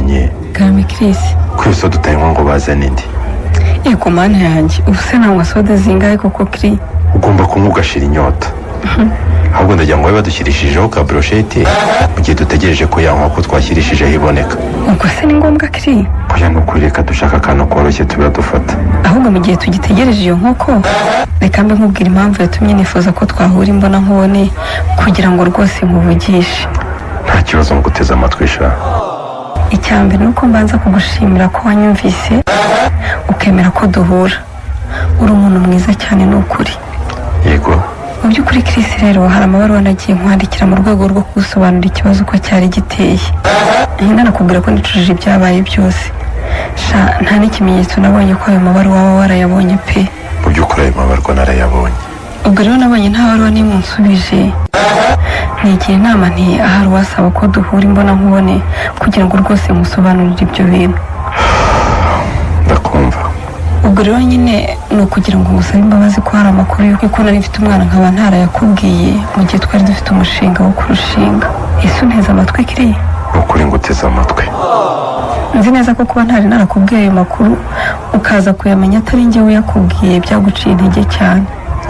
Anye Karame Chris kwiso dutaywa ngo bazane ndi Eko mana yanjye ubuse nangwa soda zingahe koko Chris ugomba kumugashira inyota ahubwo ndagira ngo badushirishijeho ka brochette mu gihe dutegereje ko yankwa ko twashyirishijeho iboneka ubwo se ni ngombwa Chris oya nukureka dushaka akantu koroshye turadufata ahubwo mu gihe tugitegereje iyo nkoko reka mbe nkubwira impamvu yatumye nifuza ko twahura imbona nkubone kugira ngo rwose nkuvugishe nta kibazo nguteze amatwi sha icyambere nuko mbanza kugushimira ko wanyumvise ukemera ko duhura uri umuntu mwiza cyane n'ukuri yego mu by'ukuri Chris rero hari amabaruwa nagiye nkwandikira mu rwego rwo kugusobanurira ikibazo uko cyari giteye nkina nakubwira ko nicujije ibyabaye byose nta n'ikimenyetso nabonye ko ayo mabaruwa waba warayabonye pe mu by'ukuri ayo mabaruwa narayabonye ubwo rero nabonye nta baruwa n'imwe unsubije nigira inama nti ahari uwasaba ko duhura imbona nkubone kugira ngo rwose musobanurire ibyo bintu ndakumva ubwo rero nyine ni ukugira ngo ngusabe imbabazi ko hari amakuru y'uko nari mfite umwana nkaba ntarayakubwiye mu gihe twari dufite umushinga wo kurushinga ese unteze amatwi kiriya ukuri nguteze amatwi nzi neza ko kuba ntari narakubwiye ayo makuru ukaza kuyamenya atari njye uyakubwiye byaguciye intege cyane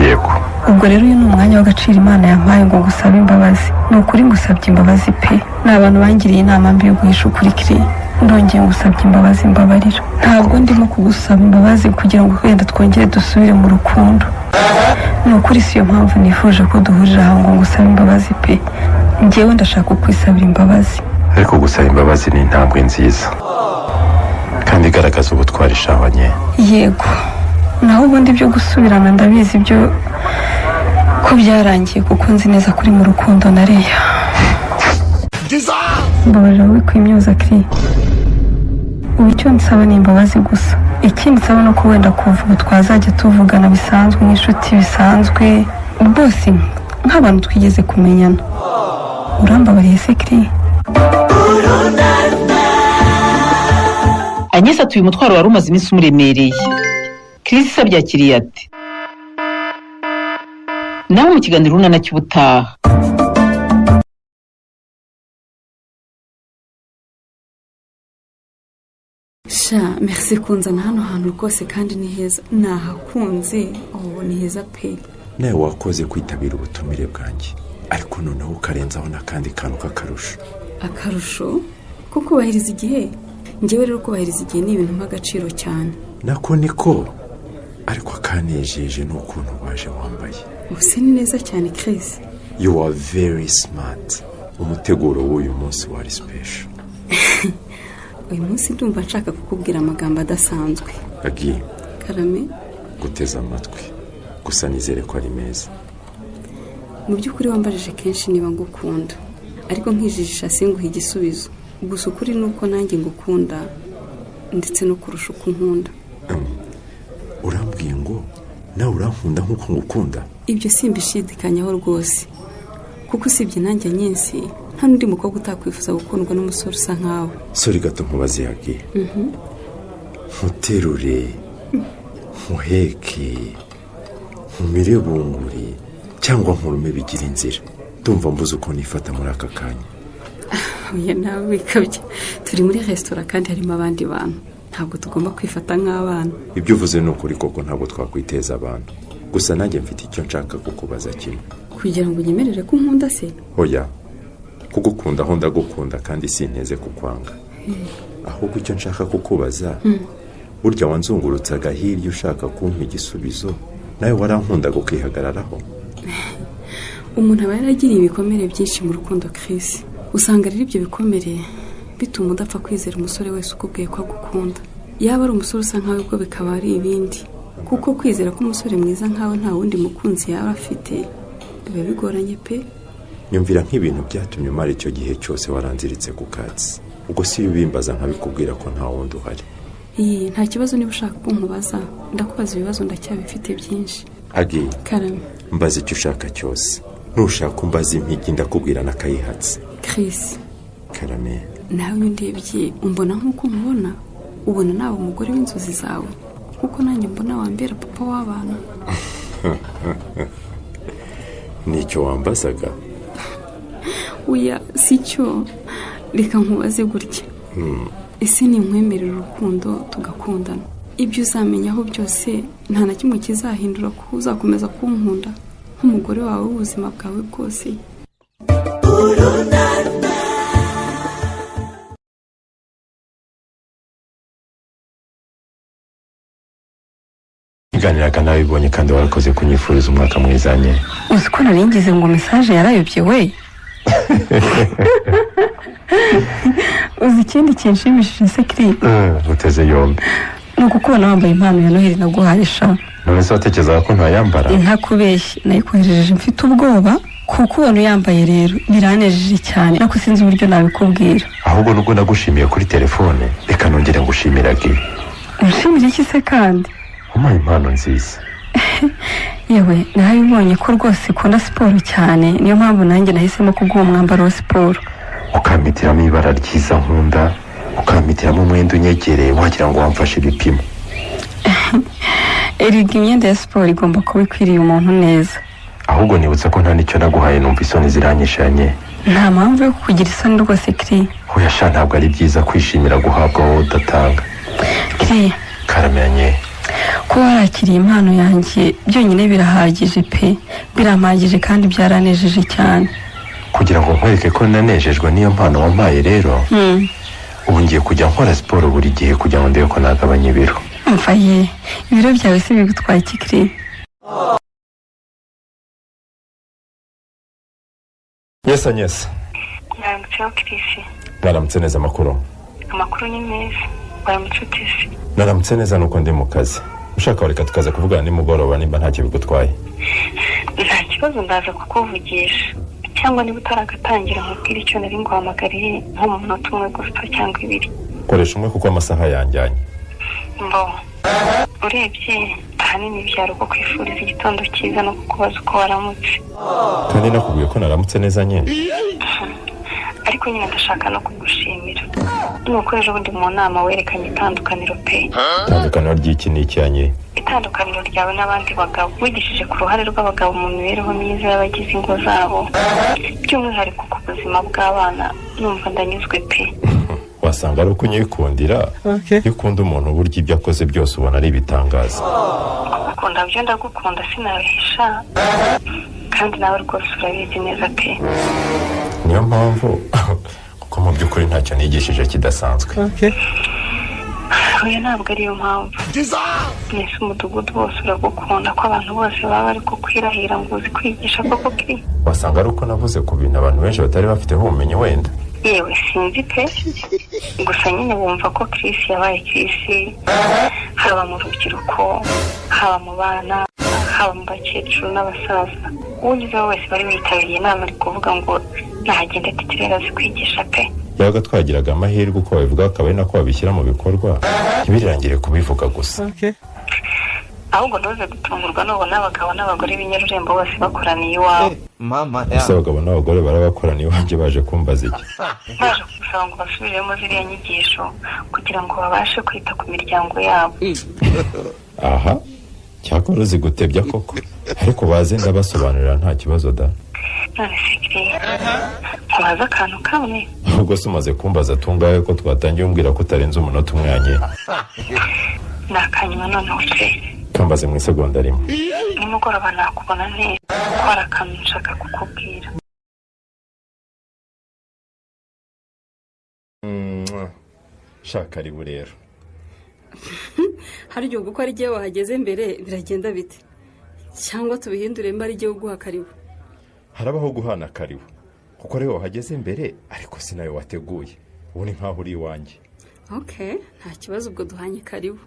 yego ubwo rero uyu ni umwanya w'agaciro Imana yampaye ngo ngusabe imbabazi ni ukuri ngusabye imbabazi pe ni abantu bangiriye inama mbi yo guhisha ukuri kiriya ndongeye ngusabye imbabazi mbabarira ntabwo ndimo kugusaba imbabazi kugira ngo wenda twongere dusubire mu rukundo ni ukuri si yo mpamvu nifuje ko duhurira aho ngo ngusabe imbabazi pe njyewe ndashaka kwisabira imbabazi ariko gusaba imbabazi ni intambwe nziza kandi igaragaza ubutwari shabanye yego naho ubundi byo gusubirana ndabizi byo ko byarangiye kuko nzi neza kuri mu rukundo na Leya mbabarira wowe kwimyoza Chris ubu icyo nsaba ni imbabazi gusa ikindi nsaba no ko wenda kuva ubu twazajya tuvugana bisanzwe nk'inshuti bisanzwe bose nk'abantu twigeze kumenyana urambabariye se Chris Agnes atuye umutwaro wari umaze iminsi umuremereye Chris abyakiriye ati nawe mu kiganiro runana cy'ubutaha merci kunzana hano hantu rwose kandi ni heza nahakunze ni heza pe nawe wakoze kwitabira ubutumire bwanjye ariko noneho ukarenzaho n'akandi kantu k'akarusho akarusho ko kubahiriza igihe njyewe rero kubahiriza igihe ni ibintu nk'agaciro cyane nako niko ariko akanejeje ni ukuntu waje wambaye ubuse ni neza cyane Chris you are very smart umuteguro w'uyu munsi wari special uyu munsi ndumva nshaka kukubwira amagambo adasanzwe Agi Karame guteza amatwi gusa nizere ko ari meza mu by'ukuri wambajije kenshi niba ngukunda ariko nkijijisha singuha igisubizo gusa ukuri nuko nanjye ngukunda ndetse no kurusha uko nkunda urambwiye ngo nawe urankunda nk'uko ngukunda ibyo simbishidikanyaho rwose kuko usibye nanjye nyinsi nta n'undi mukobwa utakwifuza gukundwa n'umusore usa nkawe sori gato nkubaze Agi nkuterure nkuheke nkumire bunguri cyangwa nkurume bigira inzira ndumva mbuze uko nifata muri aka kanya oya nawe wikabye turi muri resitora kandi harimo abandi bantu ntabwo tugomba kwifata nk'abana ibyo uvuze ni ukuri koko ntabwo twakwiteza abantu gusa nanjye mfite icyo nshaka kukubaza kimwe kugira ngo unyemerere ko nkunda se oya kugukunda aho ndagukunda kandi sinteze kukwanga ahubwo icyo nshaka kukubaza burya wanzungurutsaga hirya ushaka kumpa igisubizo nawe warankunda gukihagararaho umuntu aba yaragiriye ibikomere byinshi mu rukundo Chris usanga rero ibyo bikomere bituma udapfa kwizera umusore wese ukubwiye ko agukunda yaba ari umusore usa nkawe ubwo bikaba ari ibindi kuko kwizera ko umusore mwiza nkawe nta wundi mukunzi yaba afite biba bigoranye pe nyumvira nk'ibintu byatumye umara icyo gihe cyose waranziritse ku katsi ubwo si ubimbaza nkabikubwira ko nta wundi uhari nta kibazo niba ushaka ko nkubaza ndakubaza ibibazo ndacyabifite byinshi Agi Karame mbaza icyo ushaka cyose nushaka umbaza impigi ndakubwira n'akayihatse Chris Karame nawe ndebye umbona nk'uko nkubona ubona nawe umugore w'inzozi zawe kuko nanjye mbona wambera papa w'abana nicyo wambazaga oya si cyo reka nkubaze gutya ese ni nkwemerera urukundo tugakundana ibyo uzamenyaho byose nta na kimwe kizahindura ko uzakomeza kunkunda nk'umugore wawe w'ubuzima bwawe bwose. iganiraga nabibonye kandi warakoze kunyifuriza umwaka mwiza nye. Uzi ko naringize ngo message yarayobye we. Uzi ikindi kinshimishije se kiri? Uteze yombi. Nuko kubona wambaye impano ya Noheli naguhaye sha. None se watekerezaga ko ntayambara? Ntakubeshye nayikohereje mfite ubwoba kuko ubona yambaye rero biranejeje cyane nako sinzi uburyo nabikubwira. Ahubwo nubwo nagushimiye kuri telefone reka nongere ngushimirage. Ushimire iki se kandi? Umpaye impano nziza. Yewe narabibonye ko rwose ukunda siporo cyane niyo mpamvu nanjye nahisemo kuguha umwambaro wa siporo. Ukampitiramo ibara ryiza nkunda, ukampitiramo umwenda unyegereye wagira ngo wamfashe ibipimo. Erega imyenda ya siporo igomba kuba ikwiriye umuntu neza. Ahubwo nibutsa ko nta nicyo naguhaye numva isoni ziranyishanye. Nta mpamvu yo kugira isoni rwose Kiri. Oya sha ntabwo ari byiza kwishimira guhabwa wowe udatanga. Kiri. Karamenye. Ko warakiriye impano yanjye byonyine birahagije pe. Birampagije kandi byaranejeje cyane. Kugira ngo nkwereke ko nanejejwe niyo mpano wampaye rero. Ubu ngiye kujya nkora siporo buri gihe kugira ngo ndebe ko nagabanya ibiro. Umva ye ibiro byawe se bigutwaye iki Kiri? Yes Agnes. Naramutse Kirisi. Naramutse neza amakuru. Amakuru ni meza. Waramutse Kirisi. Naramutse neza nuko ndi mu kazi. Ushaka reka tukaza kuvugana nimugoroba nimba ntacyo bigutwaye. Nta kibazo ndaza kukuvugisha. Cyangwa niba utaragatangira nkubwira icyo nari nguhamagariye nko mu munota umwe gusa cyangwa ibiri. Koresha umwe kuko amasaha yanjyanye. Mbo. Urebye ahanini byaro ko kwifuriza igitondo cyiza no kukubaza uko waramutse. Kandi nakubwiye ko naramutse neza nyine. Ariko nyine ndashaka no kugushimira. Nuko ejo bundi mu nama werekanye itandukaniro pe. Itandukaniro ry'iki n'icyanye? Itandukaniro ryawe n'abandi bagabo wigishije ku ruhare rw'abagabo mu mibereho myiza y'abagize ingo zabo. By'umwihariko ku buzima bw'abana numva ndanyuzwe pe. Wasanga ari uko unyikundira. Iyo ukunda umuntu burya ibyo akoze byose ubona ari ibitangaza. Ukunda byo ndagukunda sinabihisha. Kandi nawe rwose urabizi neza pe. Niyo mpamvu kuko mu by'ukuri ntacyo nigishije kidasanzwe. Oya ntabwo ariyo mpamvu. Nese umudugudu wose uragukunda ko abantu bose baba bari kukwirahira ngo uzi kwigisha koko Kiri. Wasanga ari uko navuze ku bintu abantu benshi batari bafiteho ubumenyi wenda. Yewe sinzi pe. Gusa nyine bumva ko Kirisi yabaye Kirisi haba mu rubyiruko, haba mu bana, haba mu bakecuru n'abasaza. Ugize wese bari bitabiriye inama ari kuvuga ngo nahagende titirera azi kwigisha pe. Yabaga twagiraga amahirwe uko babivuga akaba ari nako babishyira mu bikorwa ntibirangire kubivuga gusa. Ahubwo ntuze gutungurwa nubona abagabo n'abagore b'inyarurembo bose bakoraniye iwawe. Ese abagabo n'abagore barabakoraniye iwanjye baje kumbaza iki? Baje gusaba ngo basubiremo ziriya nyigisho kugira ngo babashe kwita ku miryango yabo. Aha cyakora uzi gutebya koko ariko baze ndabasobanurira nta kibazo da. None se Kiri nkubaza akantu kamwe. Ahubwo se umaze kumbaza tungaye ko twatangiye umbwira ko utarenze umunota umwanye. Nakanyuma noneho se kambaze mu isegonda rimwe. Nimugoroba nakubona neza ko hari akantu nshaka kukubwira. Shaka ribu rero. Hari igihe uko ari igihe wahageze mbere biragenda bite? Cyangwa tubihindure mba ari igihe uguha karibu? Harabaho guhana karibu kuko rero wahageze mbere ariko sinayo wateguye. Ubu ni nkaho uri iwanjye. Okay, nta kibazo ubwo duhanye karibu.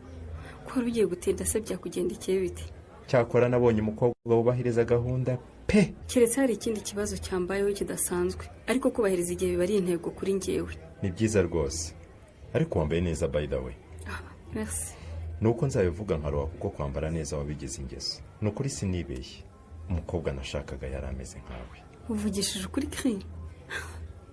Ko ugiye gutinda se byakugendekeye bite? Cyakora nabonye umukobwa wubahiriza gahunda pe. Keretse hari ikindi kibazo cyambayeho kidasanzwe ariko kubahiriza igihe biba ari intego kuri njyewe. Ni byiza rwose ariko wambaye neza by the way. Merci. Nuko nzabivuga nkaroha kuko kwambara neza wabigize ingeso. Nukuri sinibeshye. Umukobwa nashakaga yarameze nkawe. Uvugishije ukuri Kiri?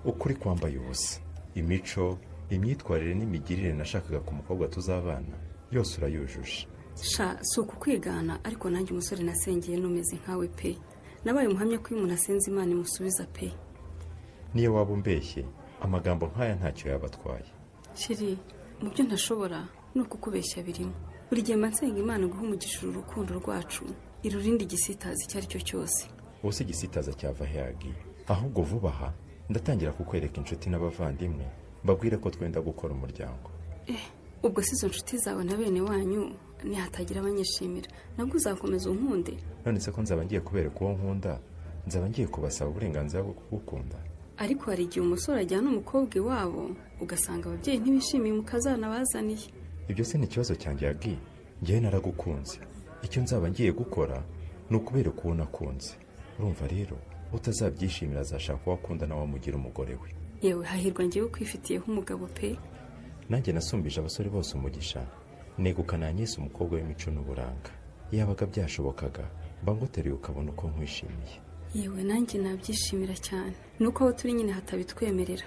Ukuri kwambaye ubusa. Imico, imyitwarire n'imigirire nashakaga ku mukobwa tuzabana yose urayujuje. Sha si ukukwigana ariko nanjye umusore nasengeye numeze nkawe pe. Nabaye umuhamya ko umuntu asenze Imana imusubiza pe. Niyo waba umbeshye amagambo nkaya ntacyo yabatwaye. sheri mu byo ntashobora ni ukukubeshya birimo. Buri gihe nsenga Imana guha umugisha urukundo rwacu irurindi gisitaza icyo ari cyo cyose. Wose gisitaza cyava hagi. Ahubwo vuba aha ndatangira kukwereka inshuti n'abavandimwe mbabwire ko twenda gukora umuryango. Ubwo si izo nshuti zawe na bene wanyu nihatagira abanyishimira nabwo uzakomeza unkunde. None se ko nzaba ngiye kubereka uwo nkunda nzaba ngiye kubasaba uburenganzira bwo kugukunda. Ariko hari igihe umusore ajyana umukobwa iwabo ugasanga ababyeyi ntibishimiye umukazana bazaniye. Ibyo se ni ikibazo cyanjye yagi. Ngewe naragukunze. Icyo nzaba ngiye gukora ni ukubereka uwo nakunze. Urumva rero utazabyishimira azashaka uwo akunda nawe amugira umugore we. Yewe hahirwa ngewe kwifitiyeho umugabo pe. Nanjye nasumbije abasore bose umugisha negukana Agnes umukobwa w'imico n'uburanga. Yabaga byashobokaga bangoteruye ukabona uko nkwishimiye. Yewe nanjye nabyishimira cyane nuko aho turi nyine hatabitwemerera.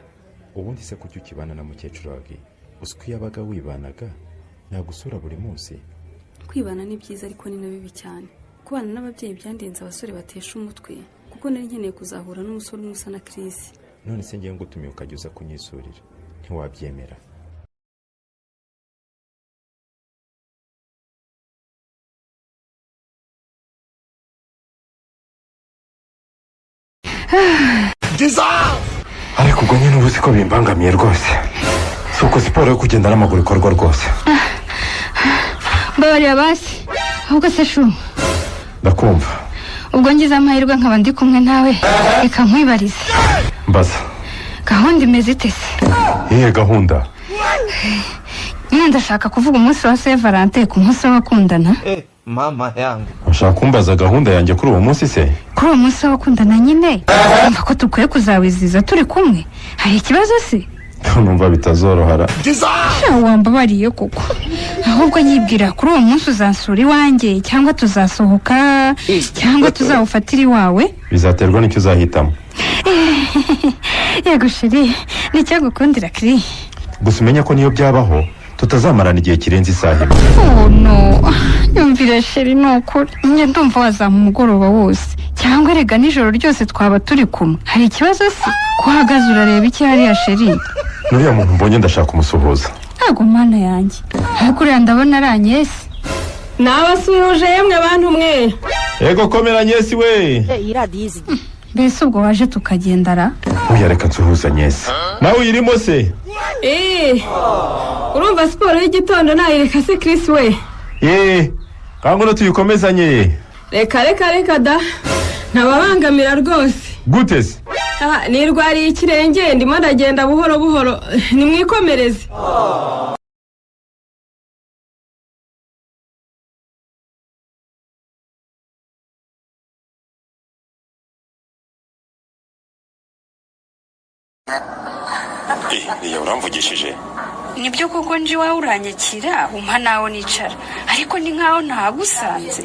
Ubundi se kuki ukibana na mukecuru wagi? Usiko yabaga wibanaga nagusura buri munsi. Kwibana ni byiza ariko ni nabibi cyane. Kubana n'ababyeyi byandenze abasore batesha umutwe kuko nari nkeneye kuzahura n'umusore umusa na Chris. None se ngiye ngutumiye ukajya uza kunyisurira ntiwabyemera? Ariko ubwo nyine ubuzi ko bimbangamiye rwose. Suko siporo yo kugenda n'amaguru ikorwa rwose. Mbabarira basi ahubwo se shu Ndakumva. ubwo ngize amahirwe nkaba ndi kumwe nawe reka nkwibarize. Mbaza. Gahunda imeze ite se? Iyihe gahunda? Nyine ndashaka kuvuga umunsi wa Saint Valentin ku munsi w'abakundana. Mama yangu. Ushaka kumbaza gahunda yanjye kuri uwo munsi se? Kuri uwo munsi w'abakundana nyine umva ko tukwiye kuzawiziza turi kumwe. Hari ikibazo se? Numva bitazorohara. Wambabariye koko. Ahubwo nyibwira kuri uwo munsi uzansura iwanjye cyangwa tuzasohoka cyangwa tuzawufatira iwawe. Bizaterwa n'icyo uzahitamo. Yego sheri nicyo gukundira Kri. Gusa umenye ko niyo byabaho tutazamarana igihe kirenze isaha imwe. Oh no, nyumvira sheri nukuri njye ndumva wazama umugoroba wose cyangwa rega nijoro ryose twaba turi kumwe. Hari ikibazo se? Kuhagaze urareba iki hariya sheri? Nuriya muntu mbonye ndashaka kumusuhuza. Ntago mana yanjye ariko uriya ndabona ari Agnes. Nabasuhuje yemwe abantu mwe. Ego komera Agnes we. Iradizi. Mbese ubwo waje tukagendara? Oya reka nsuhuza Agnes. Nawe uyirimo se? Urumva siporo y'igitondo nayireka se Chris we? Kangono tuyikomezanye. Reka da. Ntababangamira rwose. Gute se? Nirwariye ikirenge ndimo ndagenda buhoro buhoro. Nimwikomereze. Iya uramvugishije? Nibyo koko nje wawe uranyakira umpa nawo nicara ariko ni nkaho ntagusanze.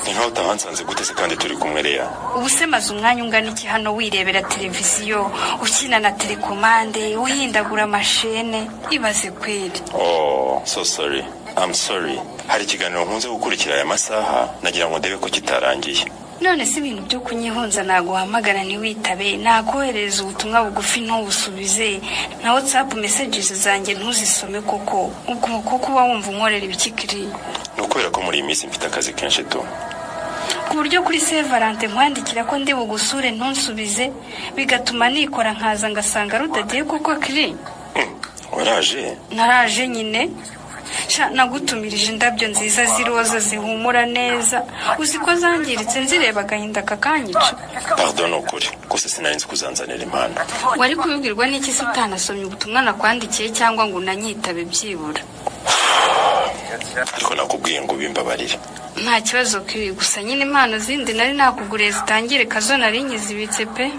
Ni nkaho utahansanze gute se kandi turi kumwe Leya? Ubu se maze umwanya ungana iki hano wirebera televiziyo ukina na telekomande uhindagura amashene ibaze kweli. Oh, so sorry. I'm sorry. Hari ikiganiro nkunze gukurikira aya masaha nagira ngo ndebe ko kitarangiye. None si ibintu byo kunyihunza naguhamagara ntiwitabe nakohereza ubutumwa bugufi ntubusubize na WhatsApp messages zanjye ntuzisome koko ubwo koko uba wumva unkorera ibikikiri. Nukubera ko muri iyi minsi mfite akazi kenshi tu. Ku buryo kuri Saint Valentin nkwandikira ko ndi bugusure ntunsubize bigatuma nikora nkaza ngasanga rudagiye koko Kiri. Waraje? Naraje nyine. Nagutumirije indabyo nziza ziroza zihumura neza uziko zangiritse nzireba agahinda kakanyica. Pardon ukuri gusa sinarinzi kuzanzanira impano. Wari kubibwirwa n'iki se utanasomye ubutumwa nakwandikiye cyangwa ngo unanyitabe byibura? Ariko nakubwiye ngo bimbabarire. Nta kibazo Kiri gusa nyine impano zindi nari nakuguriye zitangire kazo nari nyizibitse pe.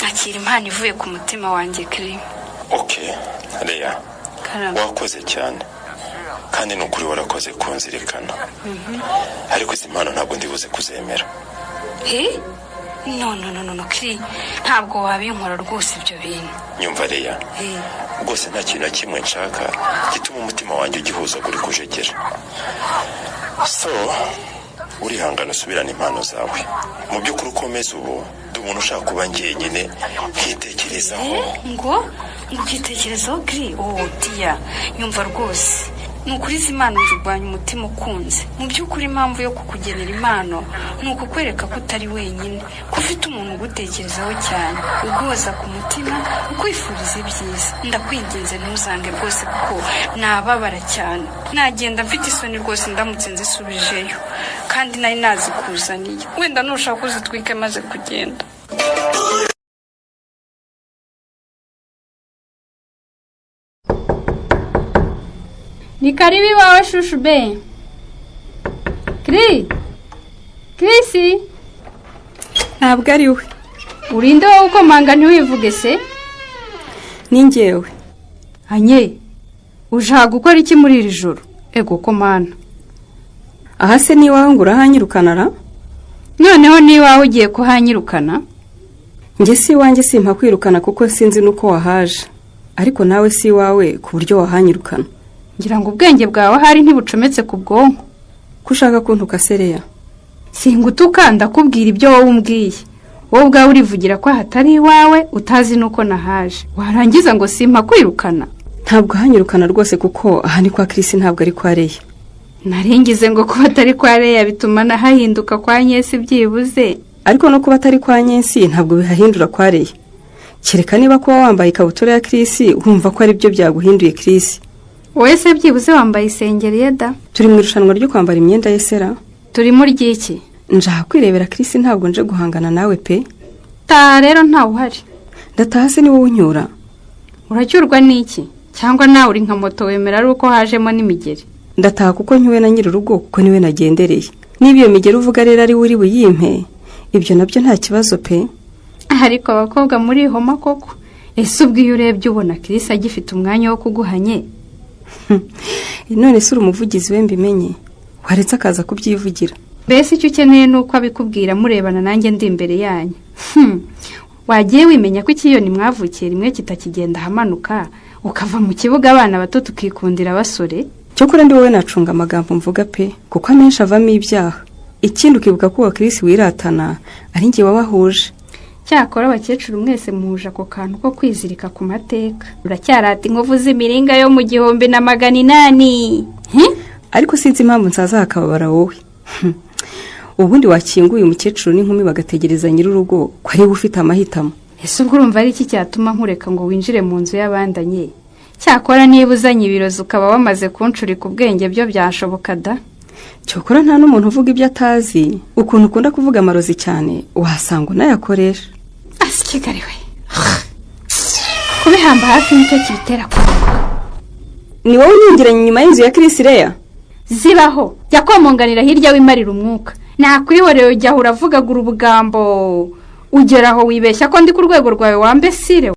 Akira impano ivuye ku mutima wanjye Kiri. Okay Leya wakoze cyane kandi nukuri warakoze kunzirikana. Ariko izi mpano ntabwo ndibuze kuzemera. No Kiri ntabwo wabinkora rwose ibyo bintu. Nyumva Leya rwose nta kintu na kimwe nshaka gituma umutima wanjye ugihuza kuri kujegera. So urihangana usubirana impano zawe. Mu by'ukuri ukomeza ubu ndi umuntu ushaka kuba njyenyine nkitekerezaho. Ngo ukitekerezaho kiri diya nyumva rwose ni ukuri izi impano zirwanya umutima ukunze. Mu by'ukuri impamvu yo kukugenera impano ni ukukwereka ko utari wenyine, ko ufite umuntu ugutekerezaho cyane, uguhoza ku mutima, ukwifuriza ibyiza. Ndakwinginze ntuzange rwose kuko nababara cyane. Nagenda mfite isoni rwose ndamutse nzisubijeyo, kandi nari nazikuzaniye. Wenda nushaka uzitwike maze kugenda. Ni karibu iwawe shushu be. Krisi ntabwo ari we. Urinde wowe ukomanga ntiwivuge se? Ni njyewe. Anye ushaka gukora iki muri iri joro? Ego komana. Aha se ni iwawe ngo urahanyirukana ra? Noneho ni iwawe ugiye kuhanyirukana? Njye si iwanjye simpa kwirukana kuko sinzi nuko wahaje, ariko nawe si iwawe ku buryo wahanyirukana. Ngira ngo ubwenge bwawe hari ntibucometse ku bwonko. Kushaka kuntuka sereya? Singutuka ndakubwira ibyo wowe umbwiye. Wowe ubwawe urivugira ko hatari iwawe utazi nuko nahaje. Warangiza ngo simpa kwirukana? Ntabwo hanyirukana rwose kuko aha ni kwa Chris ntabwo ari kwa Leya. Naringize ngo kuba atari kwa Leya bituma nahahinduka kwa Nyesi byibuze. Ariko no kuba atari kwa Nyesi ntabwo bihahindura kwa Leya. Kereka niba kuba wambaye ikabutura ya Chris wumva ko ari byo byaguhinduye Chris. Wowe se byibuze wambaye isengeri yeda? Turi mu irushanwa ryo kwambara imyenda yesera. Turi muri iki? Njaha kwirebera Chris ntabwo nje guhangana nawe pe. Ta rero nta uhari. Ndataha se ni wowe unyura. Uracyurwa niki? Cyangwa nawe uri nka moto wemera ari uko hajemo n'imigeri? Ndataha kuko nyuwe na nyiri urugo kuko niwe nagendereye. Niba iyo migeri uvuga rero ari uri buyimpe, ibyo nabyo nta kibazo pe. Ariko abakobwa muri homa koko. Ese ubwiye urebye ubona Chris agifite umwanya wo kuguhanye? None se umuvugizi we mbimenye waretse akaza kubyivugira. Bese icyo ukeneye nuko abikubwira murebana nanjye ndi imbere yanyu. Wagiye wimenya ko ikiyoni mwavukiye rimwe kitakigenda hamanuka ukava mu kibuga abana bato tukikundira abasore? Cyo kuri ndi wowe nacunga amagambo mvuga pe kuko amenshi avamo ibyaha. Ikindi ukibuka ko Chris wiratana ari ngiye wabahuje. Cyakora abakecuru mwese muhuje ako kantu ko kwizirika ku mateka. Uracyarata inkovu z'imiringa yo mu 1800. Ariko sinzi impamvu nsaza hakababara wowe. Ubundi wakinguye umukecuru n'inkumi bagategereza nyiri urugo ko ari ufite amahitamo. Ese ubwo urumva ari iki cyatuma nkureka ngo winjire mu nzu y'abandanye? Cyakora niba uzanye ibirozi ukaba wamaze kunshurika ubwenge byo byashoboka da. Cyokora nta n'umuntu uvuga ibyo atazi, ukuntu ukunda kuvuga amarozi cyane uhasanga unayakoresha. Asikigariwe. Kubihamba hafi nicyo kibitera kuvuga. Ni wowe unyingiranye nyuma y'inzu ya Chris Leya? Zibaho, jya komonganira hirya wimarira umwuka. Nakwihoreye ujya uravuga urubugambo ugeraho wibeshya ko ndi ku rwego rwawe wambesire.